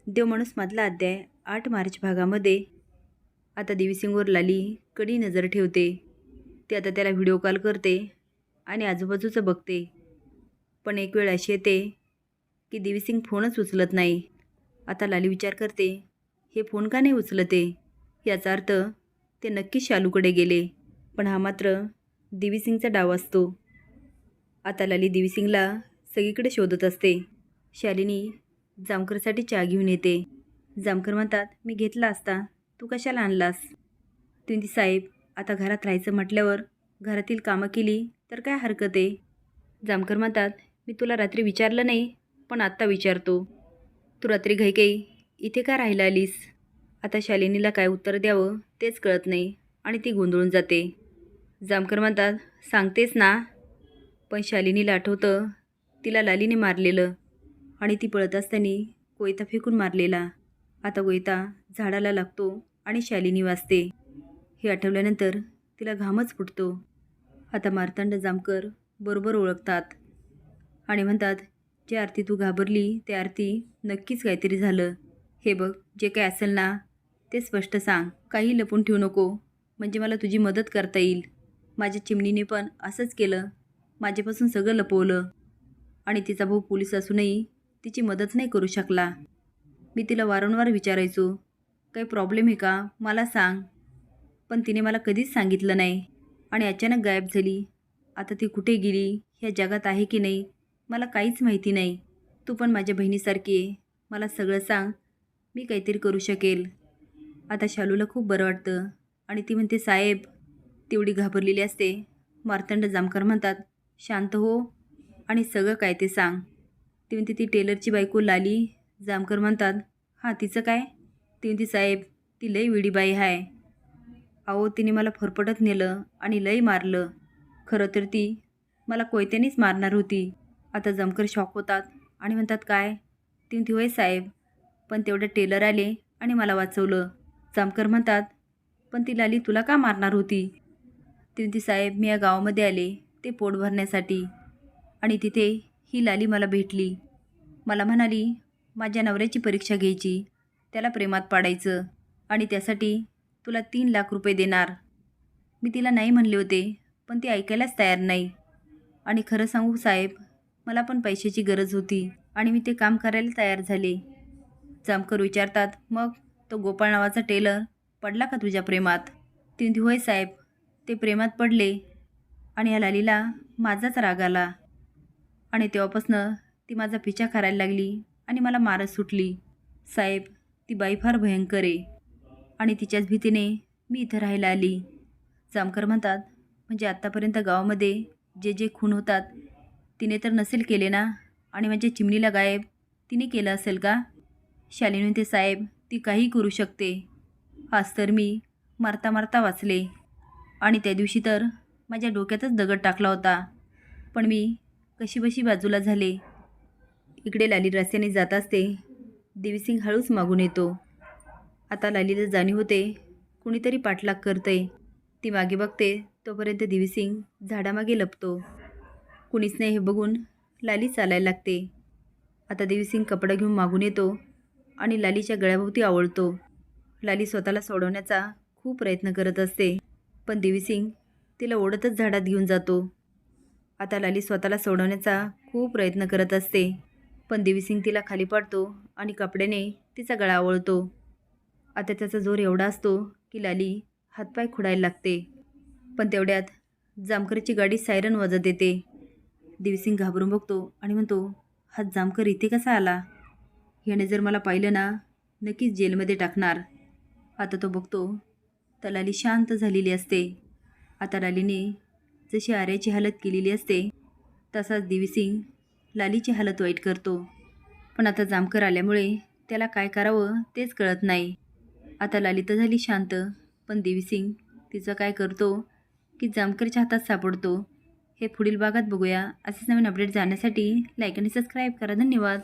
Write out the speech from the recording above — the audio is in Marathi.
देवमाणूसमधला अध्याय 8 मार्च भागामध्ये आता देवीसिंगवर लाली कडी नजर ठेवते. ती आता त्याला व्हिडिओ कॉल करते आणि आजूबाजूचं बघते. पण एक वेळ अशी येते की देवीसिंग फोनच उचलत नाही. आता लाली विचार करते, हे फोन का नाही उचलते? याचा अर्थ ते नक्कीच शालूकडे गेले. पण हा मात्र देवीसिंगचा डाव असतो. आता लाली देवीसिंगला सगळीकडे शोधत असते. शालिनी जामकरसाठी चहा घेऊन येते. जामकर म्हणतात, मी घेतला असता, तू कशाला आणलास? ती म्हणते, साहेब आता घरात राहायचं म्हटल्यावर घरातील कामं केली तर काय हरकत आहे? जामकर म्हणतात, मी तुला रात्री विचारलं नाही, पण आत्ता विचारतो, तू रात्री घाईघाई इथे का राहायला आलीस? आता शालिनीला काय उत्तर द्यावं तेच कळत नाही आणि ती गोंधळून जाते. जामकर म्हणतात, सांगतेस ना? पण शालिनीला आठवतं तिला लालीने मारलेलं आणि ती पळत असताना कोयता फेकून मारलेला. आता कोयता झाडाला लागतो आणि शालिनी वाचते. हे आठवल्यानंतर तिला घामच फुटतो. आता मार्तंड जामकर बरोबर ओळखतात आणि म्हणतात, जे आरती तू घाबरली ते आरती नक्कीच काहीतरी झालं. हे बघ, जे काय असेल ना ते स्पष्ट सांग, काही लपून ठेवू नको, म्हणजे मला तुझी मदत करता येईल. माझ्या चिमणीने पण असंच केलं, माझ्यापासून सगळं लपवलं आणि तिचा भाऊ पोलीस असूनही तिची मदत नाही करू शकला. मी तिला वारंवार विचारायचो, काही प्रॉब्लेम आहे का, मला सांग, पण तिने मला कधीच सांगितलं नाही आणि अचानक गायब झाली. आता ती कुठे गेली, ह्या जगात आहे की नाही, मला काहीच माहिती नाही. तू पण माझ्या बहिणीसारखी आहे, मला सगळं सांग, मी काहीतरी करू शकेल. आता शालूला खूप बरं वाटतं आणि ती म्हणते, साहेब, तेवढी घाबरलेली असते. मार्तंड जामकर म्हणतात, शांत हो आणि सगळं काय ते सांग. ती म्हणते, ती टेलरची बायको लाली. जामकर म्हणतात, हां, तिचं काय? ती म्हणते, साहेब, ती लई वेडी बाई आहे. अहो, तिने मला फरफटत नेलं आणि लई मारलं. खरं तर ती मला कोयत्यानेच मारणार होती. आता जामकर शॉक होतात आणि म्हणतात, काय? ती म्हणते, होय साहेब, पण तेवढे टेलर आले आणि मला वाचवलं. जामकर म्हणतात, पण ती लाली तुला का मारणार होती? ती म्हणते, साहेब, मी या गावामध्ये आले ते पोट भरण्यासाठी आणि तिथे ही लाली मला भेटली. मला म्हणाली, माझ्या नवऱ्याची परीक्षा घ्यायची, त्याला प्रेमात पाडायचं आणि त्यासाठी तुला 3 लाख रुपये देणार. मी तिला नाही म्हणले होते, पण ती ऐकायलाच तयार नाही. आणि खरं सांगू साहेब, मला पण पैशाची गरज होती आणि मी ते काम करायला तयार झाले. जामकर विचारतात, मग तो गोपाळ नावाचा टेलर पडला का तुझ्या प्रेमात? ती म्हणते, होय साहेब, ते प्रेमात पडले आणि या लालीला माझाच राग आला आणि तेव्हापासनं ती माझा पिछा करायला लागली आणि मला मारत सुटली. साहेब, ती बाई फार भयंकर आहे आणि तिच्याच भीतीने मी इथं राहायला आली. जामकर म्हणतात, म्हणजे आत्तापर्यंत गावामध्ये जे जे खून होतात तिने तर नसेल केले ना, आणि माझ्या चिमणीला गायब तिने केलं असेल का? शालिनी म्हणते, साहेब, ती काही करू शकते. आज तर मी मारता मारता वाचले आणि त्या दिवशी तर माझ्या डोक्यातच दगड टाकला होता, पण मी कशीबशी बाजूला झाले. इकडे लाली रस्त्याने जात असते. देवीसिंग हळूच मागून येतो. आता लालीला जाणीव होते कुणीतरी पाठलाग करतंय. ती मागे बघते, तोपर्यंत देवीसिंग झाडामागे लपतो. कुणीच नाही हे बघून लाली चालायला लागते. आता देवीसिंग कपडा घेऊन मागून येतो आणि लालीच्या गळ्याभोवती आवळतो. लाली स्वतःला सोडवण्याचा खूप प्रयत्न करत असते, पण देवीसिंग तिला ओढतच झाडात घेऊन जातो. आता लाली स्वतःला सोडवण्याचा खूप प्रयत्न करत असते, पण देवीसिंग तिला खाली पाडतो आणि कपड्याने तिचा गळा आवळतो. आता त्याचा जोर एवढा असतो की लाली हातपाय खुडायला लागते. पण तेवढ्यात जामकरची गाडी सायरन वाजत येते. देवीसिंग घाबरून बघतो आणि म्हणतो, हा जामकर इथे कसा आला? ह्याने जर मला पाहिलं ना, नक्कीच जेलमध्ये टाकणार. आता तो बघतो तर लाली शांत झालेली असते. आता लालीने जशी आर्याची हालत केलेली असते तसाच देवीसिंग लालीची हालत वाईट करतो. पण आता जामकर आल्यामुळे त्याला काय करावं तेच कळत नाही. आता लाली तर झाली शांत, पण देवीसिंग तिचं काय करतो की जामकरच्या हातात सापडतो. हे पुढील भागात बघूया. असेच नवीन अपडेट जाण्यासाठी लाईक आणि सबस्क्राईब करा. धन्यवाद.